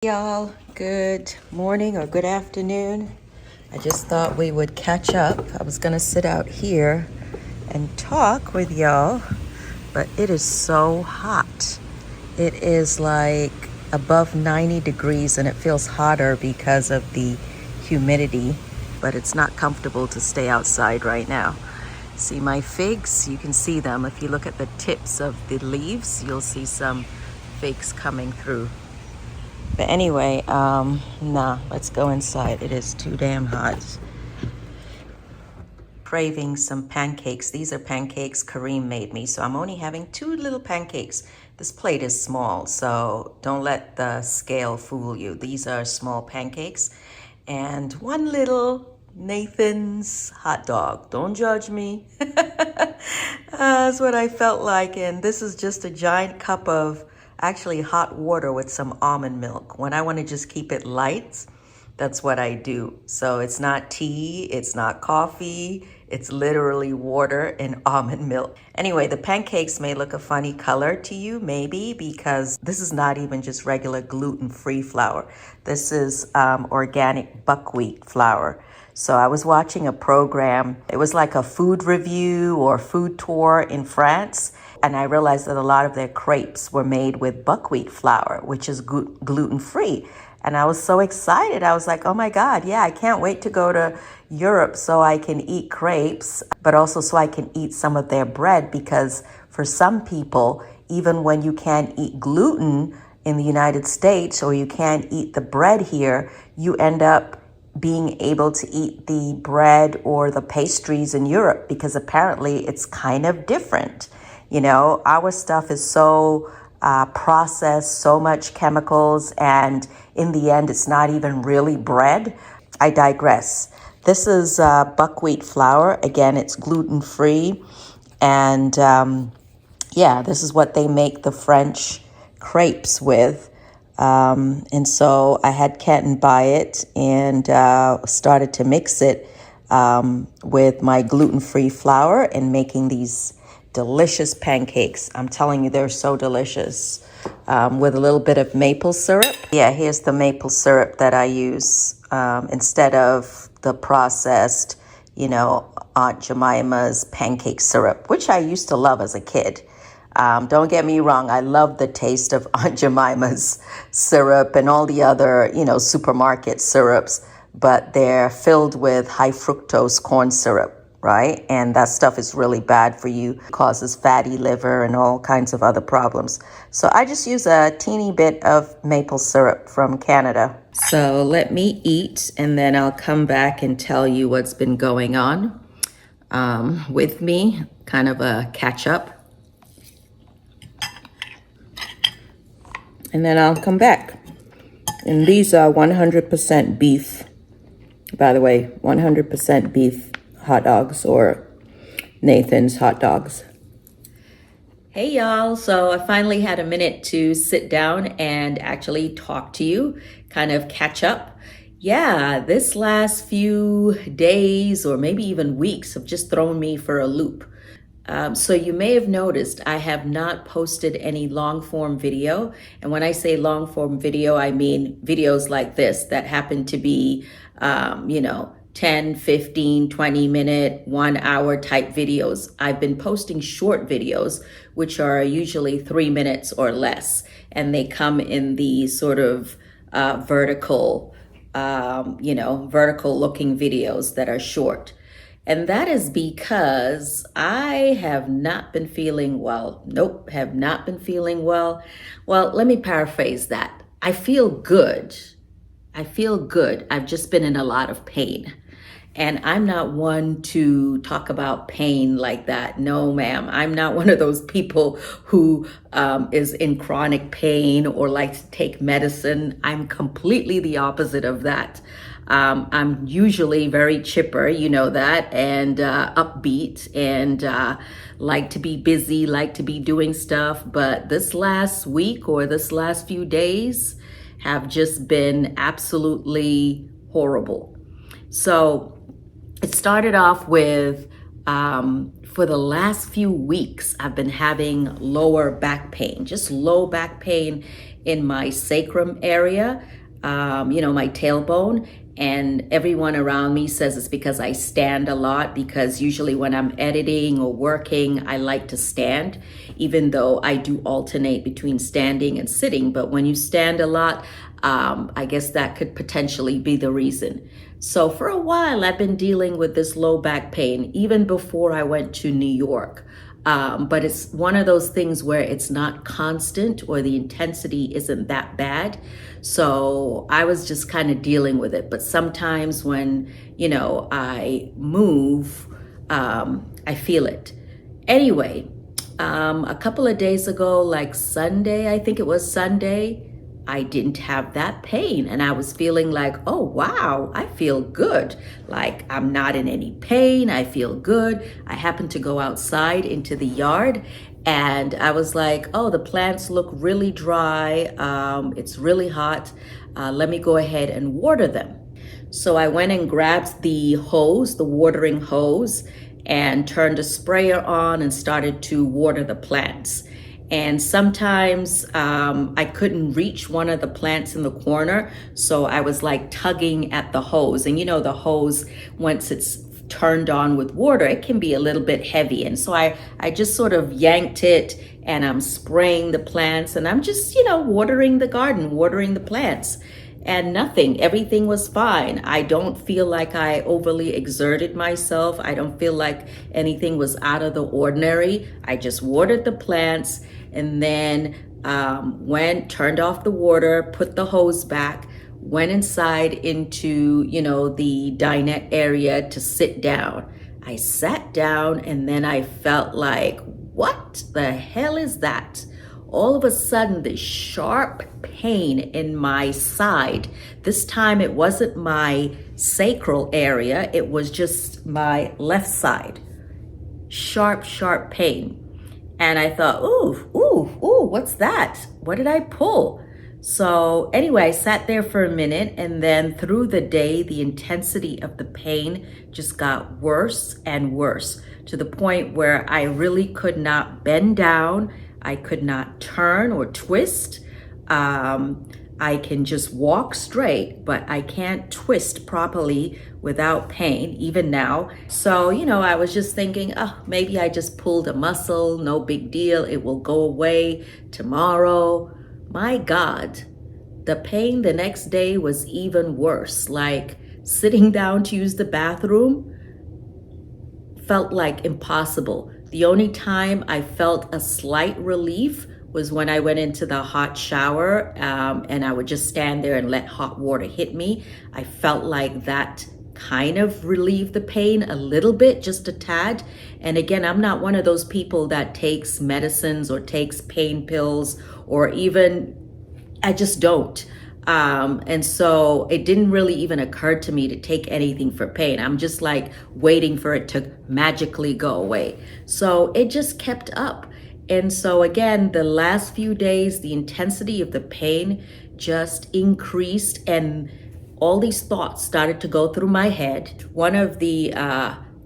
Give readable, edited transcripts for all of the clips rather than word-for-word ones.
Y'all, good morning or good afternoon. I just thought we would catch up. I was gonna sit out here and talk with y'all, but it is so hot. It is like above 90 degrees and it feels hotter because of the humidity, but it's not comfortable to stay outside right now. See my figs? You can see them. If you look at the tips of the leaves, you'll see some figs coming through. But anyway, let's go inside. It is too damn hot. Craving some pancakes. These are pancakes Kareem made me, so I'm only having 2 little pancakes. This plate is small, so don't let the scale fool you. These are small pancakes and 1 little Nathan's hot dog. Don't judge me. That's what I felt like, and this is just a giant cup of actually hot water with some almond milk. When I want to just keep it light, that's what I do. So it's not tea, it's not coffee, it's literally water and almond milk. Anyway, the pancakes may look a funny color to you, maybe, because this is not even just regular gluten-free flour. This is organic buckwheat flour. So I was watching a program. It was like a food review or food tour in France. And I realized that a lot of their crepes were made with buckwheat flour, which is gluten-free. And I was so excited. I was like, oh my God, yeah, I can't wait to go to Europe so I can eat crepes, but also so I can eat some of their bread, because for some people, even when you can't eat gluten in the United States or you can't eat the bread here, you end up being able to eat the bread or the pastries in Europe, because apparently it's kind of different. You know, our stuff is so processed, so much chemicals, and in the end, it's not even really bread. I digress. This is buckwheat flour. Again, it's gluten-free. And this is what they make the French crepes with. And so I had Kenton buy it and started to mix it with my gluten-free flour and making these delicious pancakes. I'm telling you, they're so delicious, with a little bit of maple syrup. Yeah, here's the maple syrup that I use instead of the processed, Aunt Jemima's pancake syrup, which I used to love as a kid. Don't get me wrong, I love the taste of Aunt Jemima's syrup and all the other, supermarket syrups, but they're filled with high fructose corn syrup, right? And that stuff is really bad for you. It causes fatty liver and all kinds of other problems. So I just use a teeny bit of maple syrup from Canada. So let me eat, and then I'll come back and tell you what's been going on with me, kind of a catch up. And then I'll come back. And these are 100% beef. By the way, 100% beef hot dogs, or Nathan's hot dogs. Hey y'all, so I finally had a minute to sit down and actually talk to you, kind of catch up. Yeah, this last few days or maybe even weeks have just thrown me for a loop. So you may have noticed I have not posted any long form video. And when I say long form video, I mean videos like this that happen to be, 10, 15, 20 minute, 1 hour type videos. I've been posting short videos, which are usually 3 minutes or less. And they come in the sort of vertical looking videos that are short. And that is because I have not been feeling well. Nope, have not been feeling well. Well, let me paraphrase that. I feel good. I've just been in a lot of pain. And I'm not one to talk about pain like that. No, ma'am. I'm not one of those people who is in chronic pain or likes to take medicine. I'm completely the opposite of that. I'm usually very chipper, you know that, and upbeat, and like to be busy, like to be doing stuff. But this last week or this last few days have just been absolutely horrible. So it started off with, for the last few weeks, I've been having lower back pain, just low back pain. in my sacrum area, my tailbone. And everyone around me says it's because I stand a lot, because usually when I'm editing or working, I like to stand, even though I do alternate between standing and sitting. But when you stand a lot, I guess that could potentially be the reason. So for a while, I've been dealing with this low back pain, even before I went to New York. But it's one of those things where it's not constant, or the intensity isn't that bad. So I was just kind of dealing with it. But sometimes when, I move, I feel it. Anyway, a couple of days ago, like Sunday, I think it was Sunday, I didn't have that pain, and I was feeling like, oh wow, I feel good. Like I'm not in any pain, I feel good. I happened to go outside into the yard, and I was like, oh, the plants look really dry. It's really hot. Let me go ahead and water them. So I went and grabbed the hose, the watering hose, and turned a sprayer on and started to water the plants. And sometimes I couldn't reach one of the plants in the corner, so I was like tugging at the hose. And the hose, once it's turned on with water, it can be a little bit heavy. And so I just sort of yanked it, and I'm spraying the plants, and I'm just, watering the garden, watering the plants. And nothing, everything was fine. I don't feel like I overly exerted myself. I don't feel like anything was out of the ordinary. I just watered the plants, and then turned off the water, put the hose back, went inside into, the dinette area to sit down. I sat down, and then I felt like, what the hell is that? All of a sudden, this sharp pain in my side. This time it wasn't my sacral area, it was just my left side. Sharp, sharp pain. And I thought, ooh, what's that? What did I pull? So anyway, I sat there for a minute, and then through the day, the intensity of the pain just got worse and worse, to the point where I really could not bend down. I could not turn or twist. I can just walk straight, but I can't twist properly without pain, even now. So, I was just thinking, oh, maybe I just pulled a muscle, no big deal. It will go away tomorrow. My God, the pain the next day was even worse. Like sitting down to use the bathroom felt like impossible. The only time I felt a slight relief was when I went into the hot shower, and I would just stand there and let hot water hit me. I felt like that kind of relieved the pain a little bit, just a tad. And again, I'm not one of those people that takes medicines or takes pain pills, or even, I just don't. And so it didn't really even occur to me to take anything for pain. I'm just like waiting for it to magically go away. So it just kept up. And so again, the last few days, the intensity of the pain just increased, and all these thoughts started to go through my head. One of the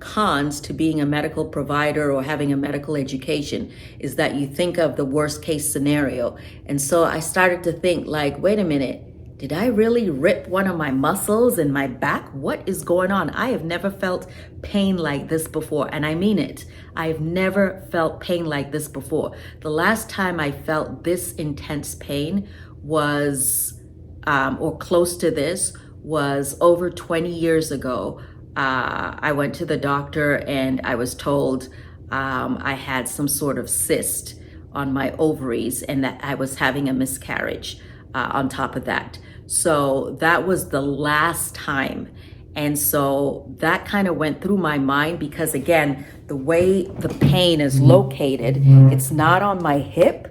cons to being a medical provider or having a medical education is that you think of the worst case scenario. And so I started to think like, wait a minute, did I really rip one of my muscles in my back? What is going on? I have never felt pain like this before. And I mean it. I've never felt pain like this before. The last time I felt this intense pain was, or close to this, was over 20 years ago. I went to the doctor, and I was told I had some sort of cyst on my ovaries, and that I was having a miscarriage on top of that. So that was the last time. And so that kind of went through my mind, because again, the way the pain is located, it's not on my hip,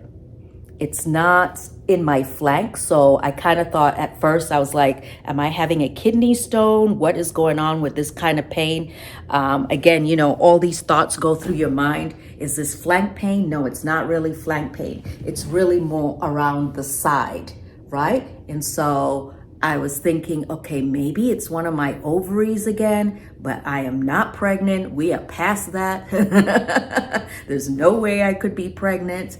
it's not in my flank. So I kind of thought at first, I was like, am I having a kidney stone? What is going on with this kind of pain? Again, all these thoughts go through your mind. Is this flank pain? No, it's not really flank pain. It's really more around the side, right? And so I was thinking, okay, maybe it's one of my ovaries again, but I am not pregnant. We are past that. There's no way I could be pregnant.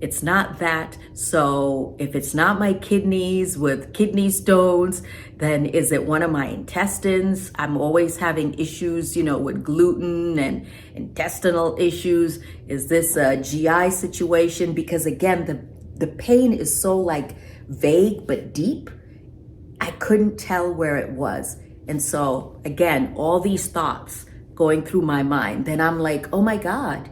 It's not that. So if it's not my kidneys with kidney stones, then is it one of my intestines? I'm always having issues, with gluten and intestinal issues. Is this a GI situation? Because again, the pain is so like vague but deep. I couldn't tell where it was. And so again, all these thoughts going through my mind, then I'm like, oh my God,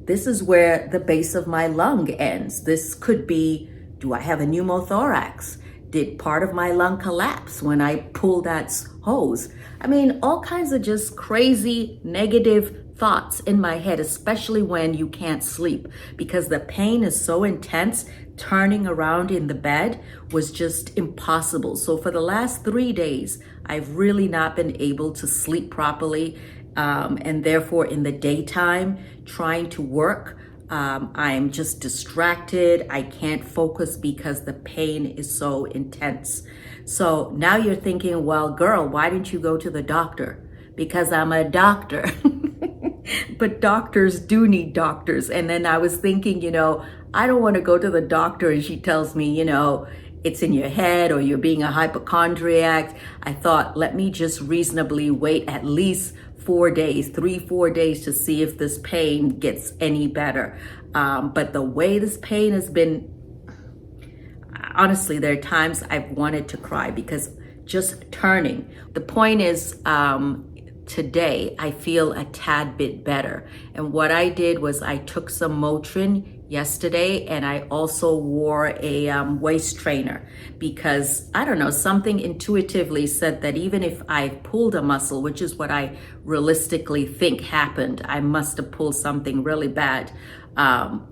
this is where the base of my lung ends. This could be, do I have a pneumothorax? Did part of my lung collapse when I pulled that hose? I mean, all kinds of just crazy negative thoughts in my head, especially when you can't sleep, because the pain is so intense. Turning around in the bed was just impossible. So for the last 3 days, I've really not been able to sleep properly. And therefore in the daytime, trying to work, I'm just distracted. I can't focus because the pain is so intense. So now you're thinking, well, girl, why didn't you go to the doctor? Because I'm a doctor. But doctors do need doctors. And then I was thinking, I don't want to go to the doctor and she tells me, it's in your head or you're being a hypochondriac. I thought, let me just reasonably wait at least 4 days, 3-4 days to see if this pain gets any better. But the way this pain has been, honestly, there are times I've wanted to cry because just turning. The point is, today I feel a tad bit better. And what I did was I took some Motrin yesterday and I also wore a waist trainer because, I don't know, something intuitively said that even if I pulled a muscle, which is what I realistically think happened, I must have pulled something really bad,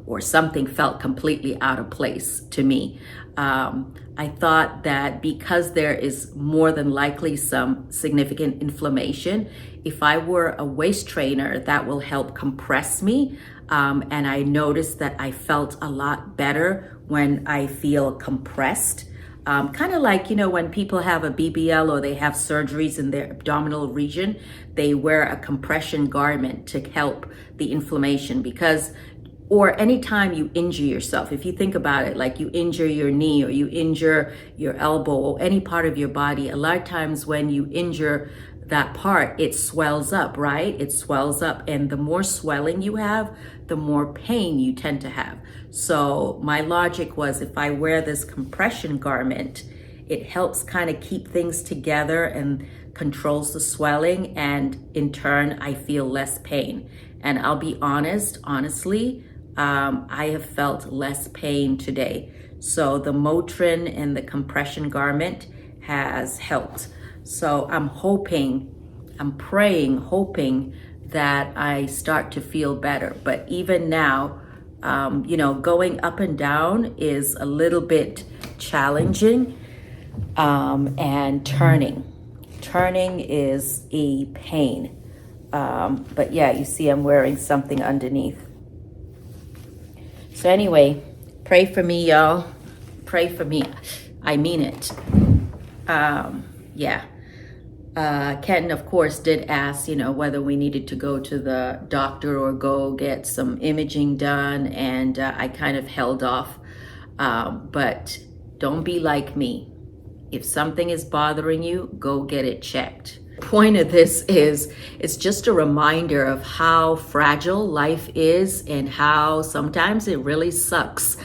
or something felt completely out of place to me. I thought that because there is more than likely some significant inflammation, if I were a waist trainer, that will help compress me. And I noticed that I felt a lot better when I feel compressed. Kind of like, when people have a BBL or they have surgeries in their abdominal region, they wear a compression garment to help the inflammation because, or anytime you injure yourself, if you think about it, like you injure your knee or you injure your elbow or any part of your body, a lot of times when you injure that part, it swells up, right? It swells up, and the more swelling you have, the more pain you tend to have. So my logic was, if I wear this compression garment, it helps kind of keep things together and controls the swelling, and in turn, I feel less pain. And I'll be honestly, I have felt less pain today. So the Motrin and the compression garment has helped. So I'm praying, hoping that I start to feel better. But even now, going up and down is a little bit challenging. And turning is a pain. But yeah, you see I'm wearing something underneath. So anyway, pray for me, y'all. Pray for me. I mean it. Yeah. Kenton, of course, did ask, whether we needed to go to the doctor or go get some imaging done. And I kind of held off. But don't be like me. If something is bothering you, go get it checked. The point of this is, it's just a reminder of how fragile life is and how sometimes it really sucks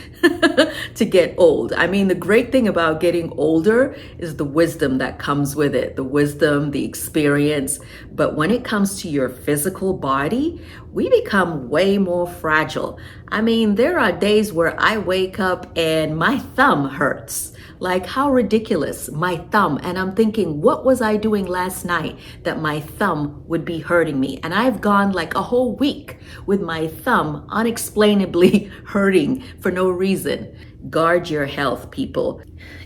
to get old. I mean, the great thing about getting older is the wisdom that comes with it, the wisdom, the experience. But when it comes to your physical body, we become way more fragile. I mean, there are days where I wake up and my thumb hurts. Like, how ridiculous, my thumb. And I'm thinking, what was I doing last night that my thumb would be hurting me? And I've gone like a whole week with my thumb unexplainably hurting for no reason. Guard your health, people.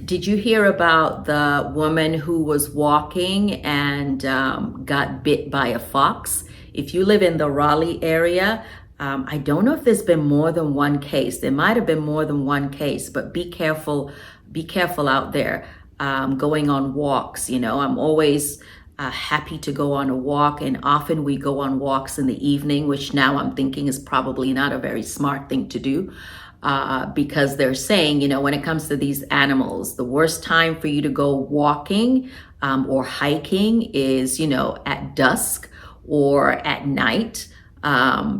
Did you hear about the woman who was walking and got bit by a fox? If you live in the Raleigh area, I don't know if there's been more than one case. There might have been more than one case, but be careful. Be careful out there going on walks. I'm always happy to go on a walk, and often we go on walks in the evening, which now I'm thinking is probably not a very smart thing to do. because they're saying, when it comes to these animals, the worst time for you to go walking or hiking is, at dusk or at night.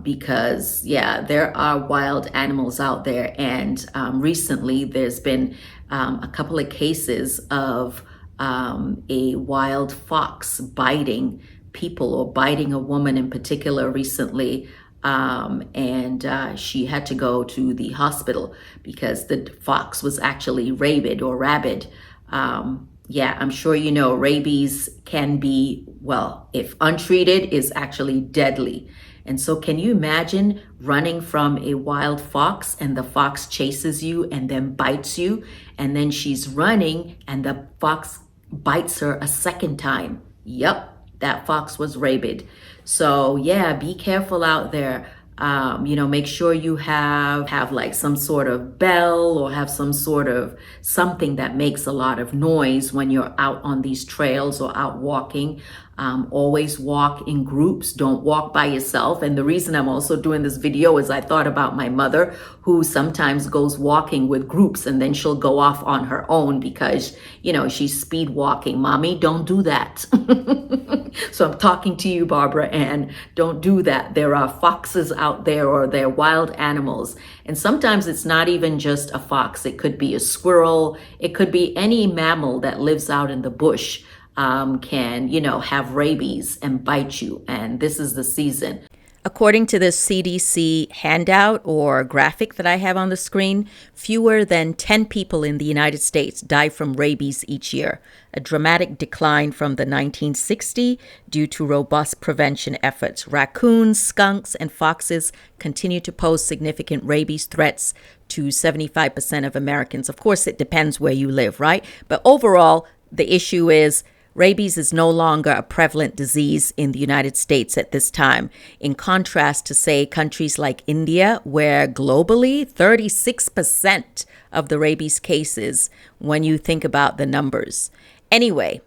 Because yeah, there are wild animals out there. And recently there's been a couple of cases of a wild fox biting people, or biting a woman in particular recently. And she had to go to the hospital because the fox was actually rabid or rabid. Yeah, I'm sure you know rabies can be, well, if untreated, is actually deadly. And so can you imagine running from a wild fox and the fox chases you and then bites you, and then she's running and the fox bites her a second time? Yep, that fox was rabid. So yeah, be careful out there. Make sure you have like some sort of bell, or have some sort of something that makes a lot of noise when you're out on these trails or out walking. Always walk in groups. Don't walk by yourself. And the reason I'm also doing this video is I thought about my mother, who sometimes goes walking with groups and then she'll go off on her own because, she's speed walking. Mommy, don't do that. So I'm talking to you, Barbara Ann. Don't do that. There are foxes out there, or they're wild animals. And sometimes it's not even just a fox. It could be a squirrel. It could be any mammal that lives out in the bush. Can, have rabies and bite you. And this is the season. According to the CDC handout or graphic that I have on the screen, fewer than 10 people in the United States die from rabies each year, a dramatic decline from the 1960 due to robust prevention efforts. Raccoons, skunks, and foxes continue to pose significant rabies threats to 75% of Americans. Of course, it depends where you live, right? But overall, the issue is rabies is no longer a prevalent disease in the United States at this time, in contrast to, say, countries like India, where globally 36% of the rabies cases, when you think about the numbers. Anyway,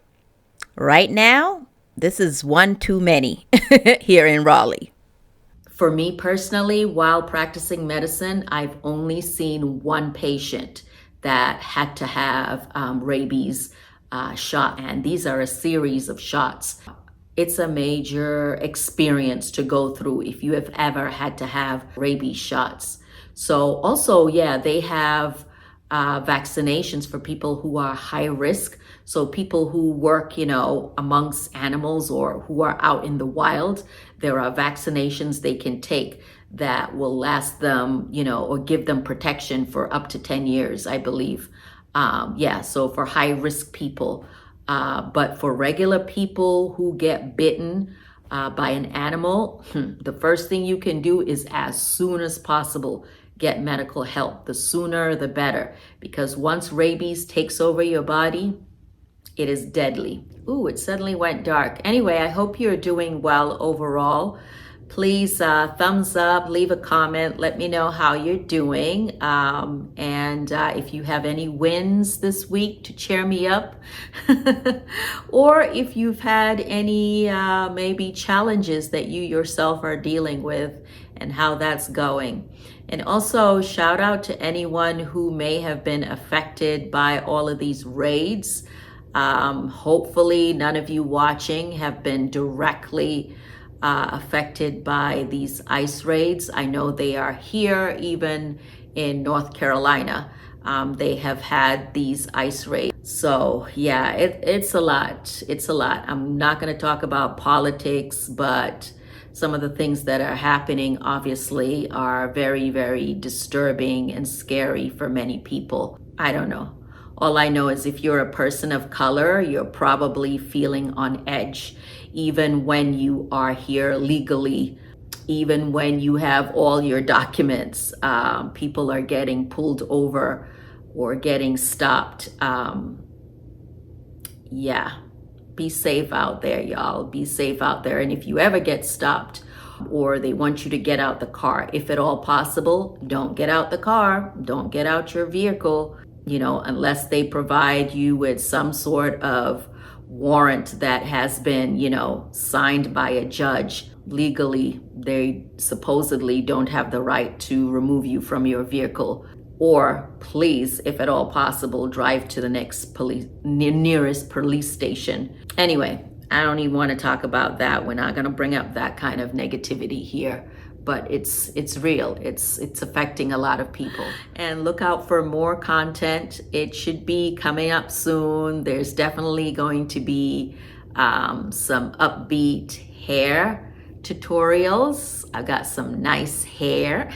right now, this is one too many here in Raleigh. For me personally, while practicing medicine, I've only seen one patient that had to have rabies shot, and these are a series of shots. It's a major experience to go through if you have ever had to have rabies shots. So also, yeah, they have vaccinations for people who are high risk. So people who work, amongst animals or who are out in the wild, there are vaccinations they can take that will last them, or give them protection for up to 10 years, I believe. So for high risk people, but for regular people who get bitten by an animal, the first thing you can do is, as soon as possible, get medical help. The sooner the better, because once rabies takes over your body, it is deadly. Ooh, it suddenly went dark. Anyway, I hope you're doing well overall. Please thumbs up, leave a comment, let me know how you're doing. And if you have any wins this week to cheer me up, or if you've had any maybe challenges that you yourself are dealing with and how that's going. And also shout out to anyone who may have been affected by all of these raids. Hopefully none of you watching have been directly affected by these ICE raids. I know they are here, even in North Carolina. They have had these ICE raids. So yeah, it's a lot. It's a lot. I'm not going to talk about politics, but some of the things that are happening obviously are very, very disturbing and scary for many people. I don't know. All I know is if you're a person of color, you're probably feeling on edge, even when you are here legally, even when you have all your documents. People are getting pulled over or getting stopped. Yeah, be safe out there, y'all. Be safe out there. And if you ever get stopped or they want you to get out the car, if at all possible, don't get out the car. Don't get out your vehicle. Unless they provide you with some sort of warrant that has been, signed by a judge. legally, they supposedly don't have the right to remove you from your vehicle. Or please, if at all possible, drive to the nearest police station. Anyway, I don't even want to talk about that. We're not going to bring up that kind of negativity here. But it's real. It's affecting a lot of people. And look out for more content. It should be coming up soon. There's definitely going to be some upbeat hair tutorials. I've got some nice hair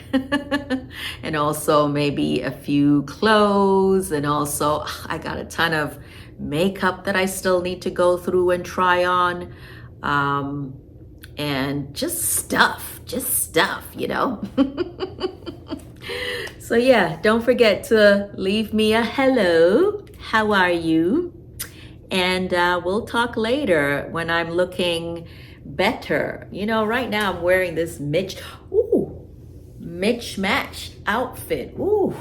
and also maybe a few clothes, and also I got a ton of makeup that I still need to go through and try on, and just stuff, you know. So yeah, don't forget to leave me a hello. How are you? And we'll talk later when I'm looking better. You know, right now I'm wearing this match outfit. Ooh.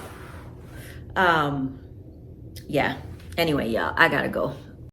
Yeah. Anyway, y'all, I gotta go.